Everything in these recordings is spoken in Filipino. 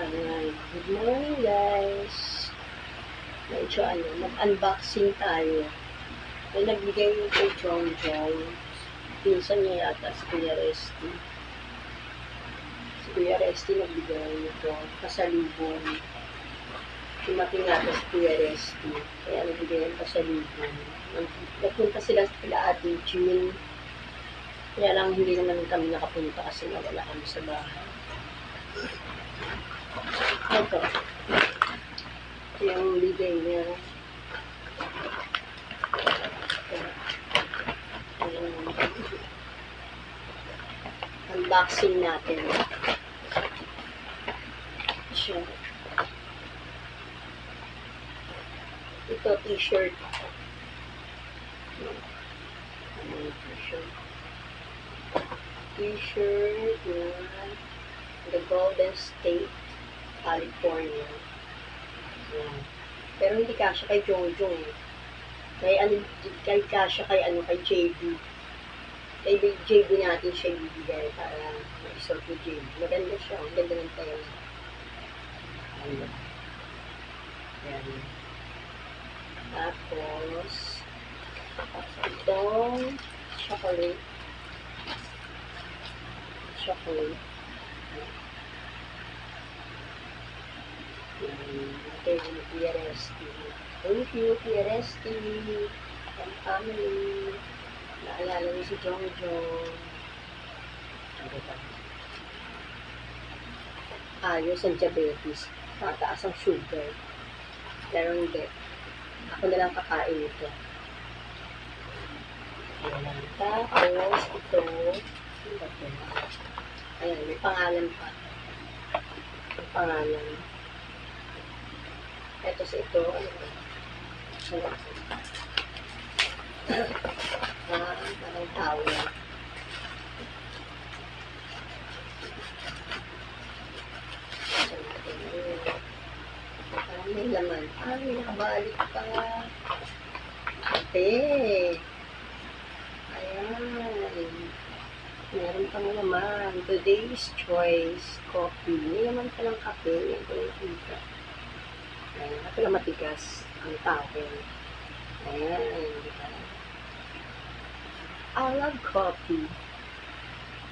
Ayan. Good morning, guys. Medyo mag-unboxing tayo. May nagbigay yung kay John John. Pinsan niya yata si Kuya Resty. Si Kuya Resty nagbigay ito. Pasalubong. Tumating yata si Kuya Resty. Kaya nagbigay yung pasalubong. Nagpunta sila sa Ate Jean. Kaya lang hindi naman kami nakapunta kasi nawala kami sa bahay. Ito. Yung bigay niya. Unboxing natin. Siya. Ito, t-shirt. T-shirt. T-shirt na The Golden State, California. Yan. Pero hindi kasya kay Jongjong eh. Kay kasya kay JB. Kay JB natin siya ibibigay para ma-isort ni JB. Maganda siya. Ang ganda ng tayo. Yan. Tapos, itong chocolate. Okay, Kuya Resty. Thank you, Kuya Resty. And family. Naalala niyo si Jong Jong. Ayos ang diabetes. Mataas ang sugar. Pero hindi. Ako na lang kakain ito. Ayan. Tapos, ito. Ayan, may pangalan pa. May pangalan. Ito sa ito. Parang tawag. Parang may laman. May nakabalik pa. Kape. Ayan. Meron pang laman. Today's Choice Coffee. May laman pa ng kape. Yan ko yung kita. Ayan. Ito lang matigas. Ang tawag. Ayan. Diba? I love coffee.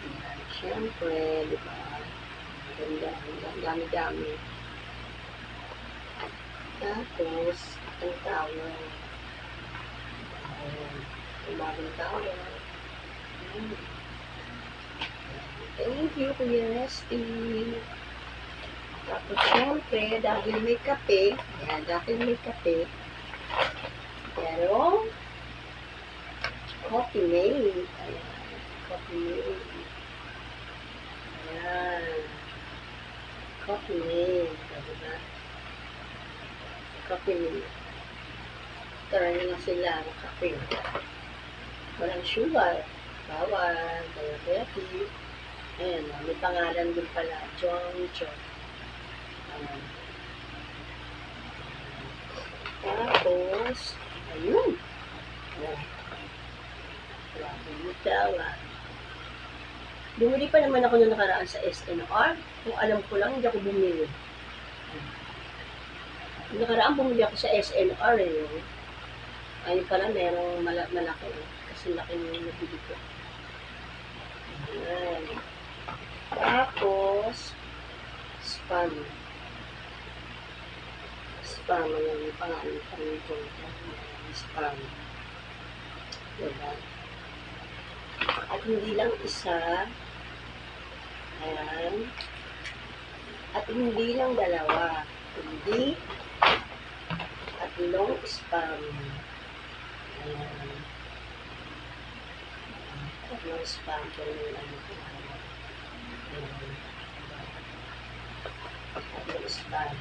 Ayan. Siyempre, diba? Ganda. Dami-dami. Tapos, ang tawag. Ayan. Ang bagong tawag. Ayan. Thank you, Kuya Resty. Tapos, syempre, dahil may kape, pero, coffee mate. Ayan, coffee mate. Ayan, coffee mate. Diba? Coffee mate. Try na sila ng kape. Walang sugar. Bawal. Diabetes. Ayan, may pangalan din pala. Jong Jong. Ayan. Tapos, ayun. Ayan. Bumitawa. Bumili pa naman ako nung nakaraan sa SNR. Kung alam ko lang, hindi ako bumili. Nung nakaraan, bumili ako sa SNR eh. Ayun pala, merong malaki. Kasi laki nung nabili ko. Ayan. Tapos, spam. Spam, yung pangalan pa rin ito. Spam. Diba? At hindi lang isa. Ayan. At hindi lang dalawa. Hindi. Tatlong spam. Ayan. Tatlong spam. Tatlong spam.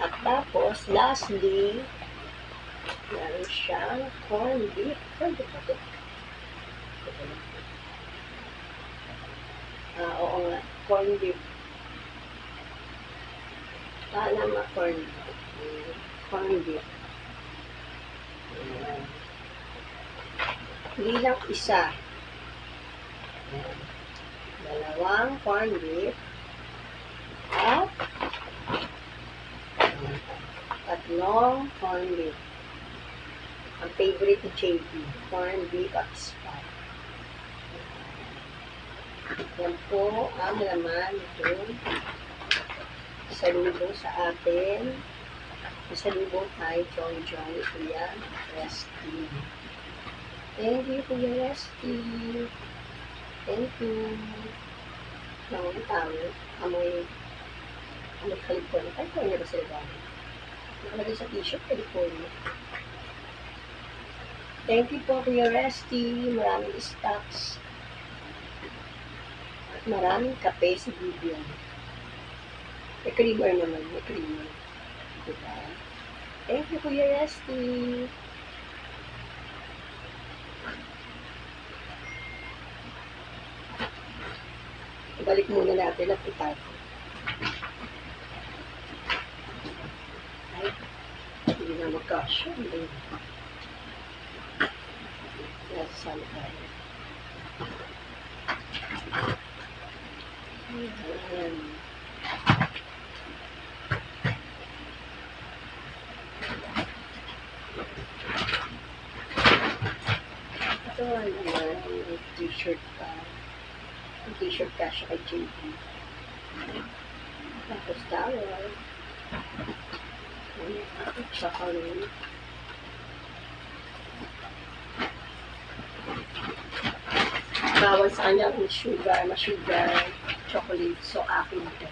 At tapos, lastly, meron siyang corned beef. Pwede pa ito. Oo nga, corned beef. Naman corned beef. Corned beef. Hindi lang isa. Dalawang corned beef. long corn beef. Ang favorite ni JP, corn beef at spag. Yan po ang laman ito. Salubong sa atin. Salubong kay John John. Ito yan, Resty. Thank you, Kuya Resty. Thank you. Amoy California. California ba sila ba? Nakalagay sa t-shirt, California. Thank you po, Kuya Resty. Maraming stocks. At maraming kape sa video. May creamer naman. May creamer. Diba? Thank you, Kuya Resty. Ibalik muna natin at itago. Ay, hindi na magkasya. Nasasama tayo. Ayan. Ito naman, t-shirt pa. Yung t-shirt kasya kay JP. Tapos towel. Tsaka rin. Bawal sa kanya ang sugar, ma-sugar, chocolate. So, akin ito.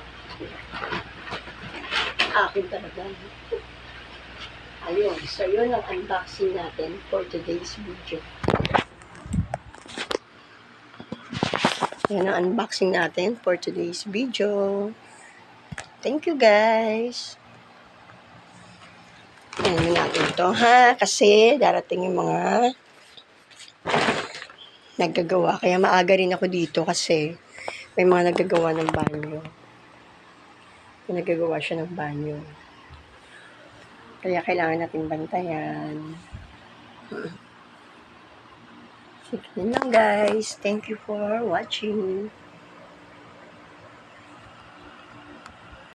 Akin talaga. Ayun. So, yun ang unboxing natin for today's video. Yan ang unboxing natin for today's video. Thank you, guys. Yan natin ito, ha? Kasi darating yung mga naggagawa. Kaya maaga rin ako dito kasi may mga naggagawa ng banyo. May naggagawa siya ng banyo. Kaya kailangan natin bantayan. Sige lang, guys. Thank you for watching.